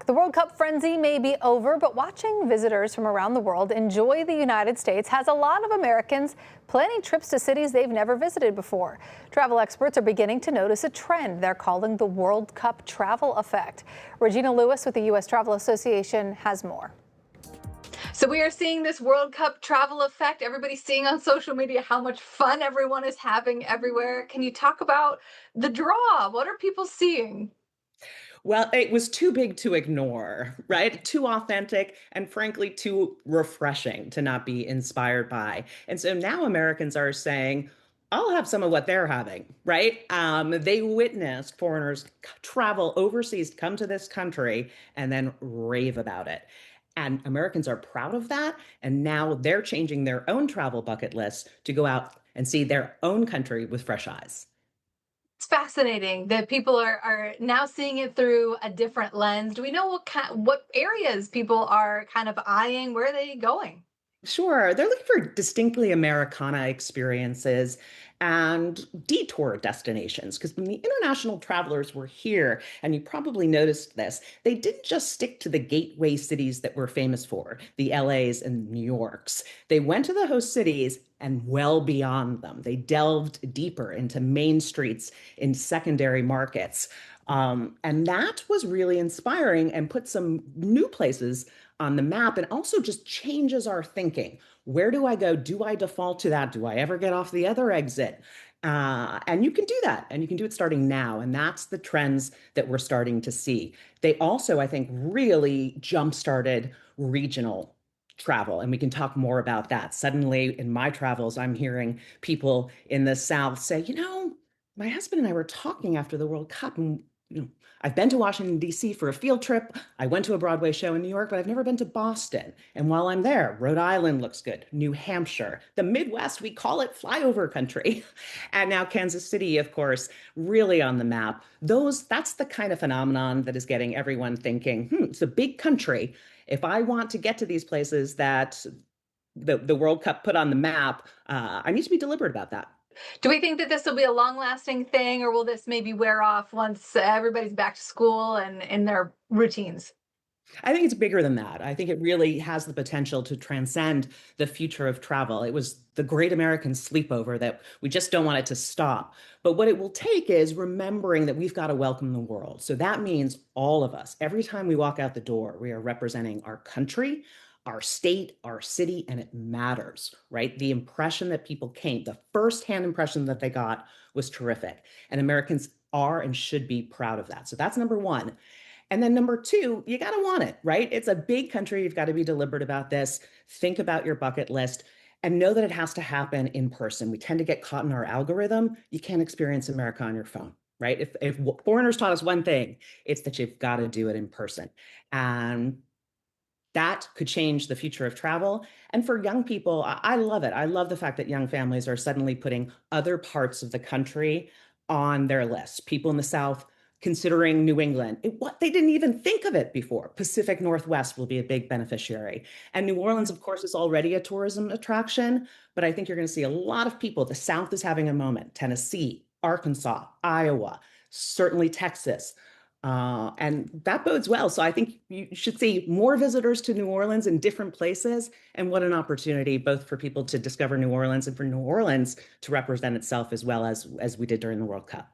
The World Cup frenzy may be over, but watching visitors from around the world enjoy the United States has a lot of Americans planning trips to cities they've never visited before. Travel experts are beginning to notice a trend they're calling the World Cup travel effect. Regina Lewis with the U.S. Travel Association has more. So we are seeing this World Cup travel effect. Everybody's seeing on social media how much fun everyone is having everywhere. Can you talk about the draw? What are people seeing? Well, it was too big to ignore, right? Too authentic and frankly, too refreshing to not be inspired by. And so now Americans are saying, I'll have some of what they're having, right? They witnessed foreigners travel overseas, come to this country, and then rave about it. And Americans are proud of that. And now they're changing their own travel bucket list to go out and see their own country with fresh eyes. It's fascinating that people are now seeing it through a different lens. Do we know what areas people are kind of eyeing? Where are they going? Sure. They're looking for distinctly Americana experiences and detour destinations. Because when the international travelers were here, and you probably noticed this, they didn't just stick to the gateway cities that we're famous for, the LAs and New Yorks. They went to the host cities and well beyond them. They delved deeper into main streets in secondary markets. And that was really inspiring and put some new places on the map and also just changes our thinking. Where do I go? Do I default to that? Do I ever get off the other exit? And you can do that, and you can do it starting now. And that's the trends that we're starting to see. They also, I think, really jump started regional travel. And we can talk more about that. Suddenly, in my travels, I'm hearing people in the South say, my husband and I were talking after the World Cup, and you know, I've been to Washington, D.C. for a field trip. I went to a Broadway show in New York, but I've never been to Boston. And while I'm there, Rhode Island looks good, New Hampshire, the Midwest, we call it flyover country. And now Kansas City, of course, really on the map. That's the kind of phenomenon that is getting everyone thinking, it's a big country. If I want to get to these places that the World Cup put on the map, I need to be deliberate about that. Do we think that this will be a long-lasting thing, or will this maybe wear off once everybody's back to school and in their routines? I think it's bigger than that. I think it really has the potential to transcend the future of travel. It was the great American sleepover that we just don't want it to stop. But what it will take is remembering that we've got to welcome the world. So that means all of us, every time we walk out the door, we are representing our country, our state, our city, and it matters, right? The impression that people came, the firsthand impression that they got was terrific. And Americans are and should be proud of that. So that's number one. And then number two, you got to want it, right? It's a big country. You've got to be deliberate about this. Think about your bucket list and know that it has to happen in person. We tend to get caught in our algorithm. You can't experience America on your phone, right? If foreigners taught us one thing, it's that you've got to do it in person. And that could change the future of travel. And for young people, I love it. I love the fact that young families are suddenly putting other parts of the country on their list. People in the South considering New England. What they didn't even think of it before. Pacific Northwest will be a big beneficiary. And New Orleans, of course, is already a tourism attraction, but I think you're going to see a lot of people. The South is having a moment. Tennessee, Arkansas, Iowa, certainly Texas. And that bodes well. So I think you should see more visitors to New Orleans in different places. And what an opportunity both for people to discover New Orleans and for New Orleans to represent itself as well as we did during the World Cup.